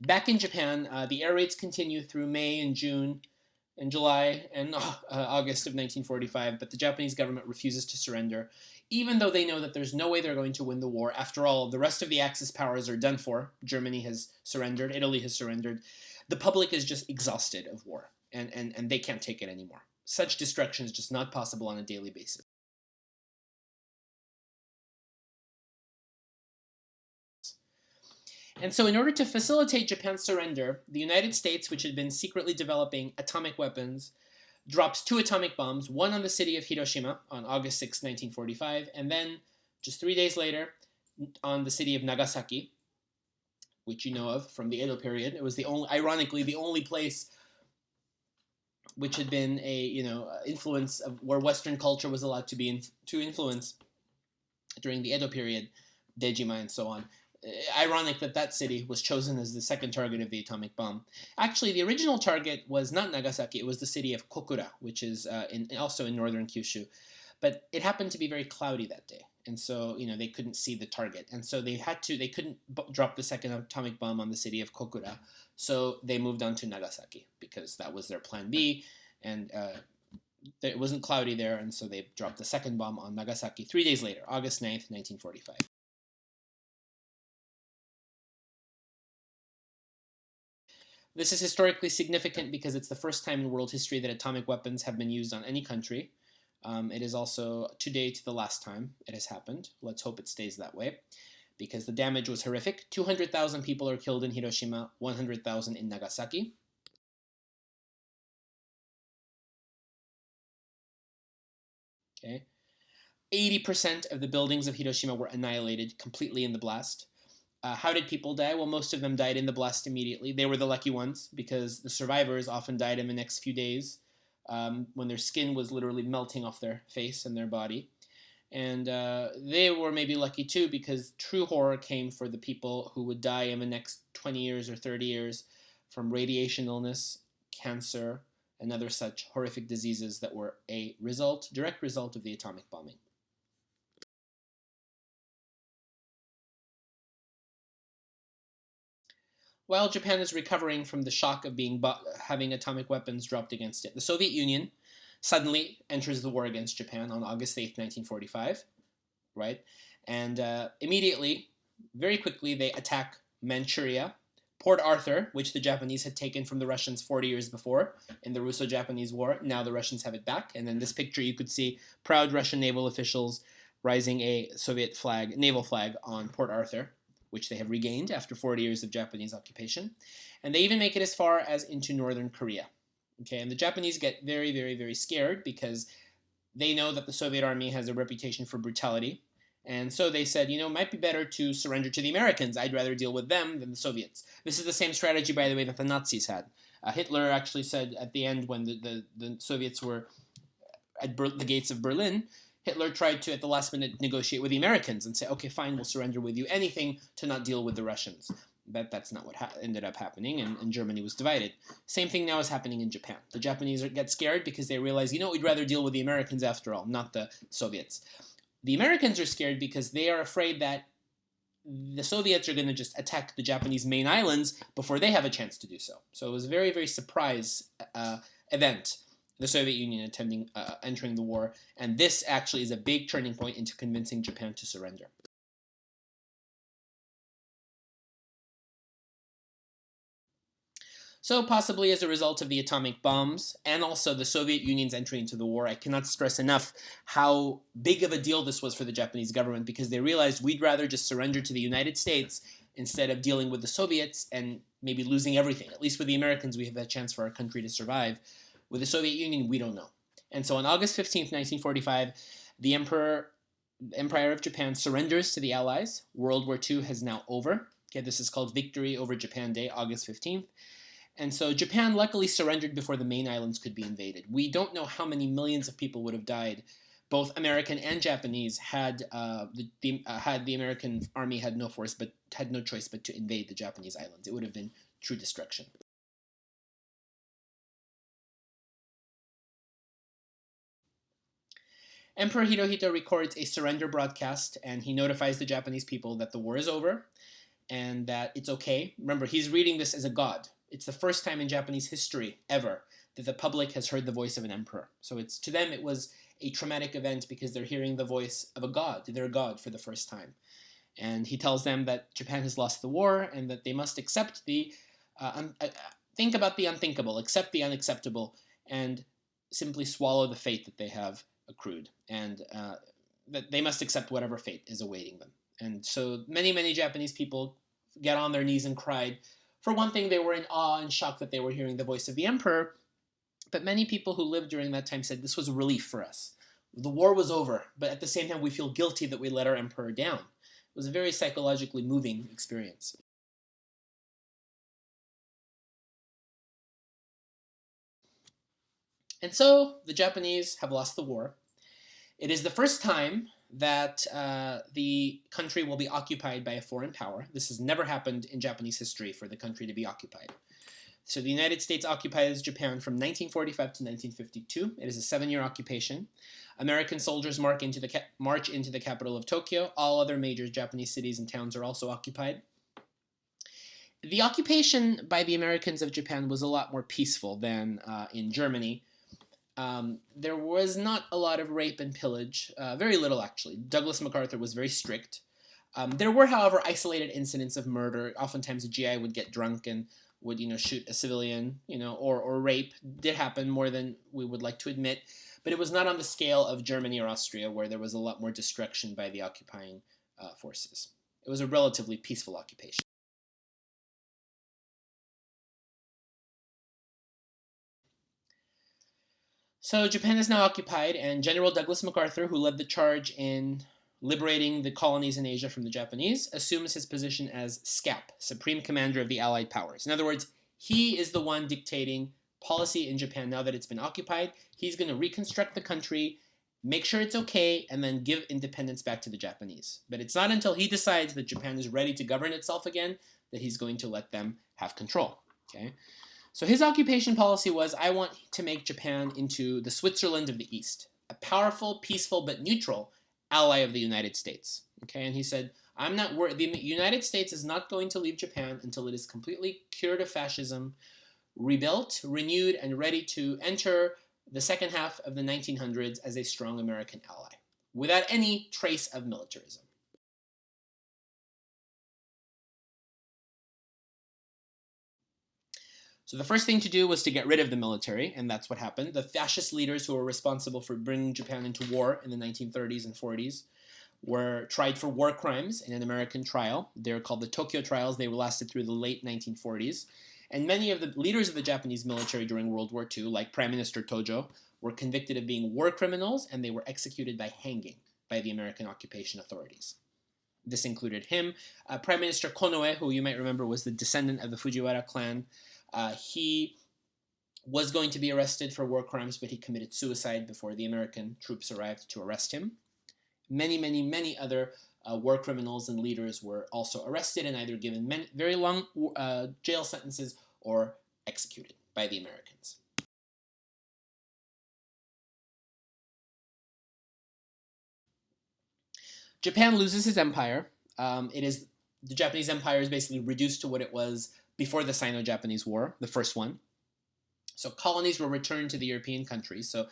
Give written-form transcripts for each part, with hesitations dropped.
Back in Japan, the air raids continue through May and June and July and August of 1945, but the Japanese government refuses to surrender, even though they know that there's no way they're going to win the war. After all, the rest of the Axis powers are done for. Germany has surrendered, Italy has surrendered. The public is just exhausted of war, and they can't take it anymore. Such destruction is just not possible on a daily basis. And so, in order to facilitate Japan's surrender, the United States, which had been secretly developing atomic weapons, drops 2 atomic bombs, one on the city of Hiroshima on August 6, 1945, and then just 3 days later on the city of Nagasaki, which you know of from the Edo period. It was ironically, the only place which had been a influence of where Western culture was allowed to influence during the Edo period, Dejima and so on. Ironic that that city was chosen as the second target of the atomic bomb. Actually, the original target was not Nagasaki, it was the city of Kokura, which is also in northern Kyushu. But it happened to be very cloudy that day, and so they couldn't see the target, and so they couldn't drop the second atomic bomb on the city of Kokura, so they moved on to Nagasaki because that was their plan B, and it wasn't cloudy there, and so they dropped the second bomb on Nagasaki 3 days later, August 9th, 1945. This is historically significant because it's the first time in world history that atomic weapons have been used on any country. It is also, to date, the last time it has happened. Let's hope it stays that way, because the damage was horrific. 200,000 people are killed in Hiroshima, 100,000 in Nagasaki. Okay. 80% of the buildings of Hiroshima were annihilated completely in the blast. How did people die? Well, most of them died in the blast immediately. They were the lucky ones because the survivors often died in the next few days when their skin was literally melting off their face and their body. And they were maybe lucky too because true horror came for the people who would die in the next 20 years or 30 years from radiation illness, cancer, and other such horrific diseases that were a direct result of the atomic bombing. While Japan is recovering from the shock of having atomic weapons dropped against it, the Soviet Union suddenly enters the war against Japan on August 8th, 1945, right? And immediately, very quickly, they attack Manchuria, Port Arthur, which the Japanese had taken from the Russians 40 years before in the Russo-Japanese War. Now the Russians have it back. And in this picture, you could see proud Russian naval officials rising a Soviet naval flag on Port Arthur, which they have regained after 40 years of Japanese occupation. And they even make it as far as into northern Korea. Okay, and the Japanese get very, very, very scared because they know that the Soviet army has a reputation for brutality. And so they said, it might be better to surrender to the Americans. I'd rather deal with them than the Soviets. This is the same strategy, by the way, that the Nazis had. Hitler actually said at the end when the Soviets were at the gates of Berlin, Hitler tried to, at the last minute, negotiate with the Americans and say, okay, fine, we'll surrender with you. Anything to not deal with the Russians. That's not what ended up happening, and Germany was divided. Same thing now is happening in Japan. The Japanese get scared because they realize, we'd rather deal with the Americans after all, not the Soviets. The Americans are scared because they are afraid that the Soviets are going to just attack the Japanese main islands before they have a chance to do so. So it was a very, very surprise event, the Soviet Union entering the war, and this actually is a big turning point into convincing Japan to surrender. So possibly as a result of the atomic bombs and also the Soviet Union's entry into the war, I cannot stress enough how big of a deal this was for the Japanese government because they realized we'd rather just surrender to the United States instead of dealing with the Soviets and maybe losing everything. At least with the Americans, we have a chance for our country to survive. With the Soviet Union, we don't know. And so on August 15th, 1945, the Empire of Japan surrenders to the Allies. World War II has now over. Okay, this is called Victory over Japan Day, August 15th. And so Japan luckily surrendered before the main islands could be invaded. We don't know how many millions of people would have died. Both American and Japanese had the American army had no choice but to invade the Japanese islands. It would have been true destruction. Emperor Hirohito records a surrender broadcast, and he notifies the Japanese people that the war is over, and that it's okay. Remember, he's reading this as a god. It's the first time in Japanese history ever that the public has heard the voice of an emperor. So it's, to them, it was a traumatic event because they're hearing the voice of a god, their god, for the first time. And he tells them that Japan has lost the war and that they must accept think about the unthinkable, accept the unacceptable, and simply swallow the fate that they have accrued, and that they must accept whatever fate is awaiting them. And so many Japanese people get on their knees and cried. For one thing, they were in awe and shock that they were hearing the voice of the emperor, but many people who lived during that time said this was a relief for us. The war was over, but at the same time, we feel guilty that we let our emperor down. It was a very psychologically moving experience. And so the Japanese have lost the war. It is the first time that the country will be occupied by a foreign power. This has never happened in Japanese history for the country to be occupied. So the United States occupies Japan from 1945 to 1952. It is a 7-year occupation. American soldiers march into the capital of Tokyo. All other major Japanese cities and towns are also occupied. The occupation by the Americans of Japan was a lot more peaceful than in Germany. There was not a lot of rape and pillage, very little actually. Douglas MacArthur was very strict. There were, however, isolated incidents of murder. Oftentimes a GI would get drunk and would, shoot a civilian, or rape. Did happen more than we would like to admit, but it was not on the scale of Germany or Austria, where there was a lot more destruction by the occupying forces. It was a relatively peaceful occupation. So Japan is now occupied, and General Douglas MacArthur, who led the charge in liberating the colonies in Asia from the Japanese, assumes his position as SCAP, Supreme Commander of the Allied Powers. In other words, he is the one dictating policy in Japan now that it's been occupied. He's going to reconstruct the country, make sure it's okay, and then give independence back to the Japanese. But it's not until he decides that Japan is ready to govern itself again that he's going to let them have control. Okay? So his occupation policy was, I want to make Japan into the Switzerland of the East, a powerful, peaceful, but neutral ally of the United States. Okay, and he said, I'm not worried. The United States is not going to leave Japan until it is completely cured of fascism, rebuilt, renewed, and ready to enter the second half of the 1900s as a strong American ally, without any trace of militarism. So the first thing to do was to get rid of the military, and that's what happened. The fascist leaders who were responsible for bringing Japan into war in the 1930s and 40s were tried for war crimes in an American trial. They were called the Tokyo trials. They lasted through the late 1940s. And many of the leaders of the Japanese military during World War II, like Prime Minister Tojo, were convicted of being war criminals, and they were executed by hanging by the American occupation authorities. This included him. Prime Minister Konoe, who you might remember was the descendant of the Fujiwara clan, he was going to be arrested for war crimes, but he committed suicide before the American troops arrived to arrest him. Many other war criminals and leaders were also arrested and either given very long jail sentences or executed by the Americans. Japan loses his empire. The Japanese empire is basically reduced to what it was before the Sino-Japanese War, the first one. So colonies were returned to the European countries. So,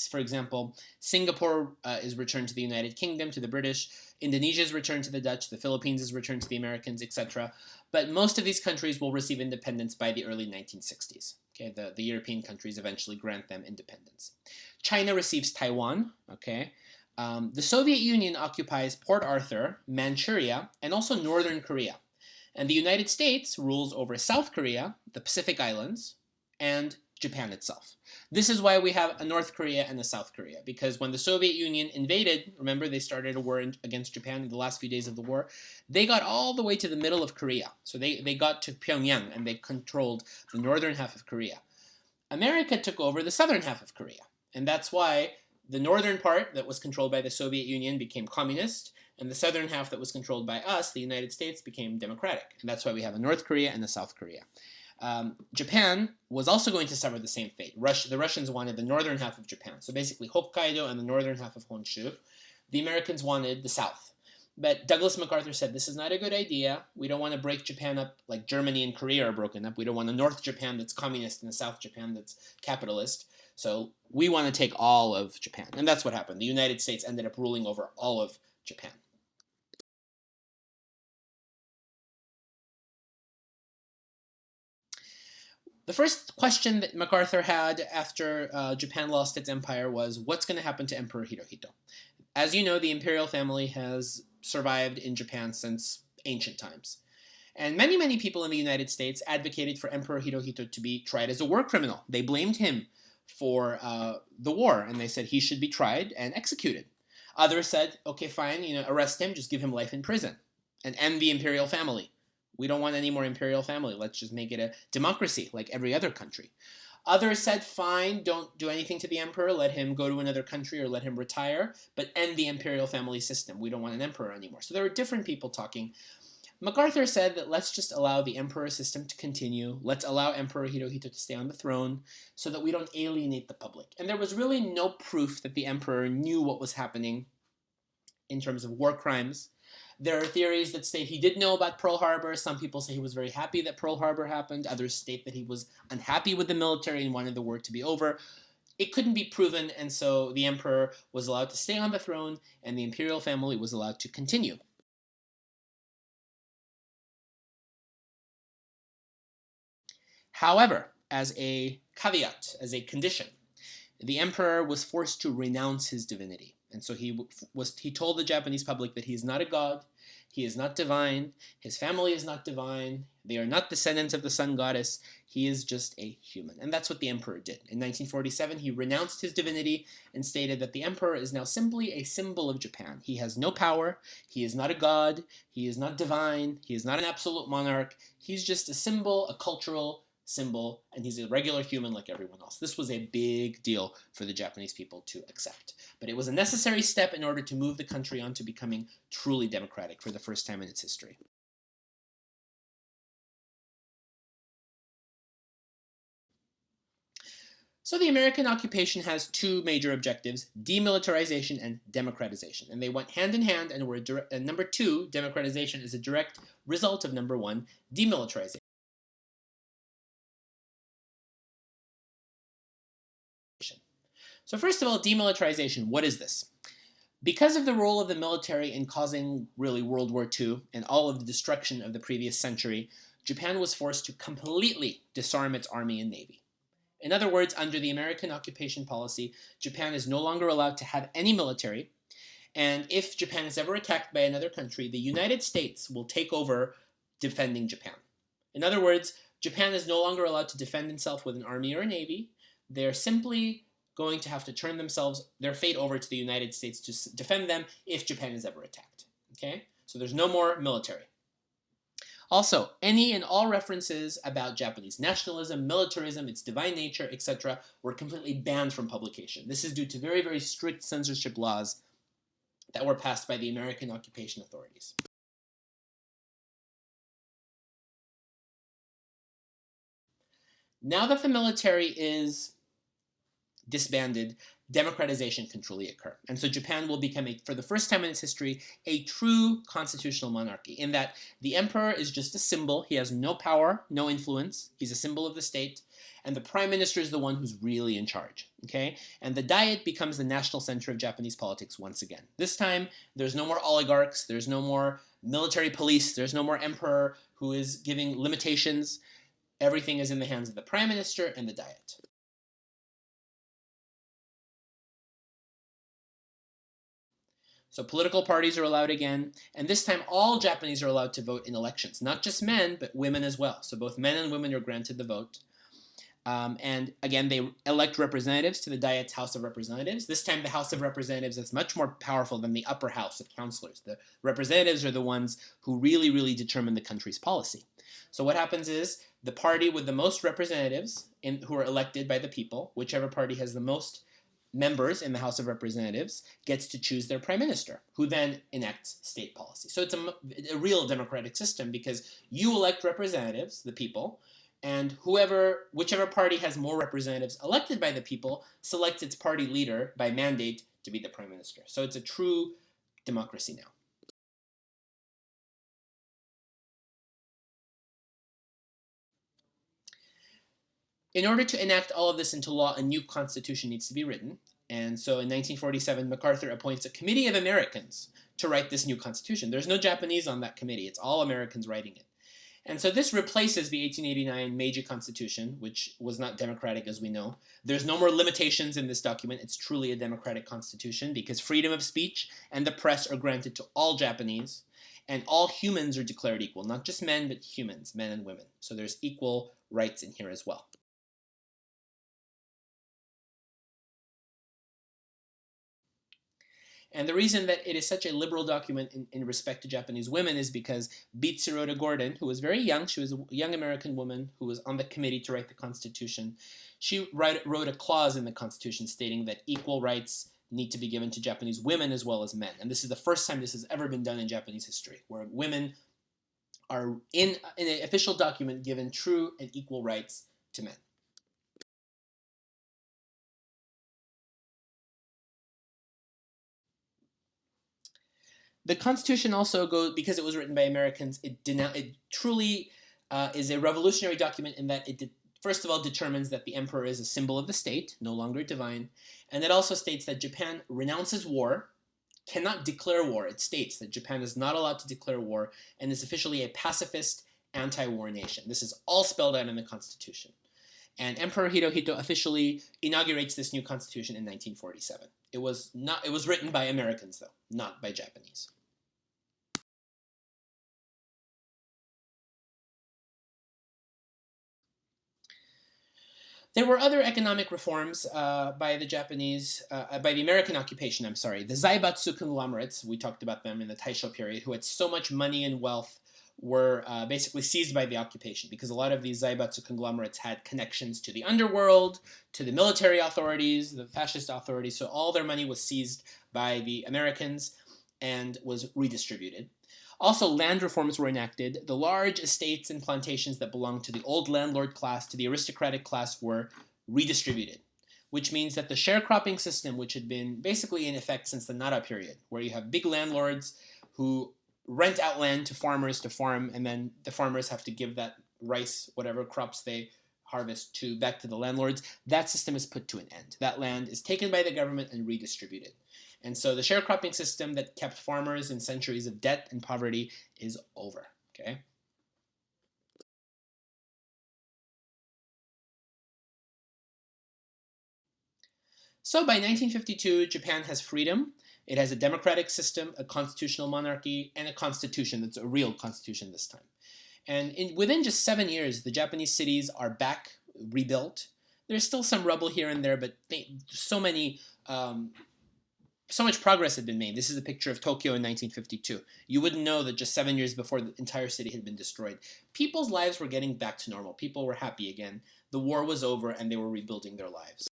for example, Singapore is returned to the United Kingdom, to the British. Indonesia is returned to the Dutch. The Philippines is returned to the Americans, etc. But most of these countries will receive independence by the early 1960s. Okay, the European countries eventually grant them independence. China receives Taiwan. Okay. The Soviet Union occupies Port Arthur, Manchuria, and also northern Korea. And the United States rules over South Korea, the Pacific Islands, and Japan itself. This is why we have a North Korea and a South Korea, because when the Soviet Union invaded, remember they started a war against Japan in the last few days of the war, they got all the way to the middle of Korea. So they got to Pyongyang and they controlled the northern half of Korea. America took over the southern half of Korea, and that's why the northern part that was controlled by the Soviet Union became communist, and the southern half that was controlled by us, the United States, became democratic. And that's why we have a North Korea and a South Korea. Japan was also going to suffer the same fate. The Russians wanted the northern half of Japan, so basically Hokkaido and the northern half of Honshu. The Americans wanted the south. But Douglas MacArthur said, this is not a good idea. We don't want to break Japan up like Germany and Korea are broken up. We don't want a North Japan that's communist and a South Japan that's capitalist. So we want to take all of Japan. And that's what happened. The United States ended up ruling over all of Japan. The first question that MacArthur had after Japan lost its empire was, what's going to happen to Emperor Hirohito? As you know, the imperial family has survived in Japan since ancient times. And many, many people in the United States advocated for Emperor Hirohito to be tried as a war criminal. They blamed him for the war, and they said he should be tried and executed. Others said, okay, fine, arrest him, just give him life in prison and end the imperial family. We don't want any more imperial family. Let's just make it a democracy like every other country. Others said, fine, don't do anything to the emperor. Let him go to another country or let him retire, but end the imperial family system. We don't want an emperor anymore. So there were different people talking. MacArthur said that let's just allow the emperor system to continue. Let's allow Emperor Hirohito to stay on the throne so that we don't alienate the public. And there was really no proof that the emperor knew what was happening in terms of war crimes. There are theories that state he did know about Pearl Harbor. Some people say he was very happy that Pearl Harbor happened. Others state that he was unhappy with the military and wanted the war to be over. It couldn't be proven, and so the emperor was allowed to stay on the throne, and the imperial family was allowed to continue. However, as a caveat, as a condition, the emperor was forced to renounce his divinity. And so he told the Japanese public that he is not a god, he is not divine, his family is not divine, they are not descendants of the sun goddess, he is just a human. And that's what the emperor did. In 1947, he renounced his divinity and stated that the emperor is now simply a symbol of Japan. He has no power, he is not a god, he is not divine, he is not an absolute monarch, he's just a symbol, a cultural symbol, and he's a regular human like everyone else. This was a big deal for the Japanese people to accept. But it was a necessary step in order to move the country on to becoming truly democratic for the first time in its history. So the American occupation has two major objectives, demilitarization and democratization. And they went hand in hand and were number two, democratization, is a direct result of number one, demilitarization. So first of all, demilitarization, what is this? Because of the role of the military in causing really World War II and all of the destruction of the previous century, Japan was forced to completely disarm its army and navy. In other words, under the American occupation policy, Japan is no longer allowed to have any military, and if Japan is ever attacked by another country, the United States will take over defending Japan. In other words, Japan is no longer allowed to defend itself with an army or a navy. They're simply going to have to turn their fate over to the United States to defend them if Japan is ever attacked. Okay? So there's no more military. Also, any and all references about Japanese nationalism, militarism, its divine nature, etc., were completely banned from publication. This is due to very, very strict censorship laws that were passed by the American occupation authorities. Now that the military is disbanded, democratization can truly occur. And so Japan will become, for the first time in its history, a true constitutional monarchy, in that the emperor is just a symbol. He has no power, no influence. He's a symbol of the state. And the prime minister is the one who's really in charge. Okay? And the Diet becomes the national center of Japanese politics once again. This time, there's no more oligarchs. There's no more military police. There's no more emperor who is giving limitations. Everything is in the hands of the prime minister and the Diet. So political parties are allowed again, and this time all Japanese are allowed to vote in elections. Not just men, but women as well. So both men and women are granted the vote. And again, they elect representatives to the Diet's House of Representatives. This time the House of Representatives is much more powerful than the upper house of councilors. The representatives are the ones who really, really determine the country's policy. So what happens is the party with the most representatives who are elected by the people, whichever party has the most members in the House of Representatives, gets to choose their prime minister, who then enacts state policy. So it's a real democratic system because you elect representatives, the people, and whichever party has more representatives elected by the people selects its party leader by mandate to be the prime minister. So it's a true democracy now. In order to enact all of this into law, a new constitution needs to be written. And so in 1947, MacArthur appoints a committee of Americans to write this new constitution. There's no Japanese on that committee. It's all Americans writing it. And so this replaces the 1889 Meiji Constitution, which was not democratic as we know. There's no more limitations in this document. It's truly a democratic constitution because freedom of speech and the press are granted to all Japanese, and all humans are declared equal, not just men, but humans, men and women. So there's equal rights in here as well. And the reason that it is such a liberal document in respect to Japanese women is because Bitsuroda Gordon, who was very young, she was a young American woman who was on the committee to write the Constitution, she wrote a clause in the Constitution stating that equal rights need to be given to Japanese women as well as men. And this is the first time this has ever been done in Japanese history, where women are in an official document given true and equal rights to men. The Constitution also goes, because it was written by Americans, it truly is a revolutionary document in that first of all, determines that the emperor is a symbol of the state, no longer divine, and it also states that Japan renounces war, cannot declare war. It states that Japan is not allowed to declare war and is officially a pacifist, anti-war nation. This is all spelled out in the Constitution. And Emperor Hirohito officially inaugurates this new constitution in 1947. It was written by Americans, though, not by Japanese. There were other economic reforms by the American occupation, I'm sorry. The Zaibatsu conglomerates, we talked about them in the Taisho period, who had so much money and wealth, were basically seized by the occupation because a lot of these Zaibatsu conglomerates had connections to the underworld, to the military authorities, the fascist authorities, so all their money was seized by the Americans and was redistributed. Also, land reforms were enacted. The large estates and plantations that belonged to the old landlord class, to the aristocratic class, were redistributed, which means that the sharecropping system, which had been basically in effect since the Nara period, where you have big landlords who rent out land to farmers to farm, and then the farmers have to give that rice, whatever crops they harvest, back to the landlords, that system is put to an end. That land is taken by the government and redistributed. And so the sharecropping system that kept farmers in centuries of debt and poverty is over. Okay? So by 1952, Japan has freedom. It has a democratic system, a constitutional monarchy, and a constitution that's a real constitution this time. And within just 7 years, the Japanese cities are back, rebuilt. There's still some rubble here and there, but so much progress had been made. This is a picture of Tokyo in 1952. You wouldn't know that just 7 years before the entire city had been destroyed. People's lives were getting back to normal. People were happy again. The war was over and they were rebuilding their lives.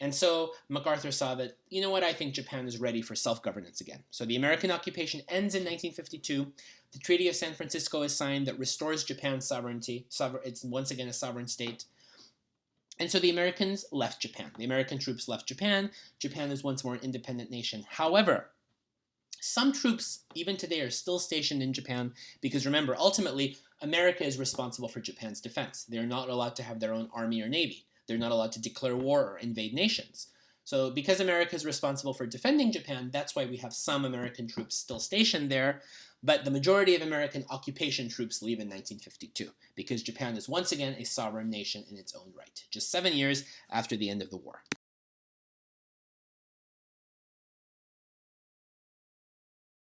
And so MacArthur saw that, you know what, I think Japan is ready for self-governance again. So the American occupation ends in 1952. The Treaty of San Francisco is signed that restores Japan's sovereignty. It's once again a sovereign state. And so the Americans left Japan. The American troops left Japan. Japan is once more an independent nation. However, some troops, even today, are still stationed in Japan because, remember, ultimately, America is responsible for Japan's defense. They're not allowed to have their own army or navy. They're not allowed to declare war or invade nations. So because America is responsible for defending Japan, that's why we have some American troops still stationed there. But the majority of American occupation troops leave in 1952 because Japan is once again a sovereign nation in its own right, just 7 years after the end of the war.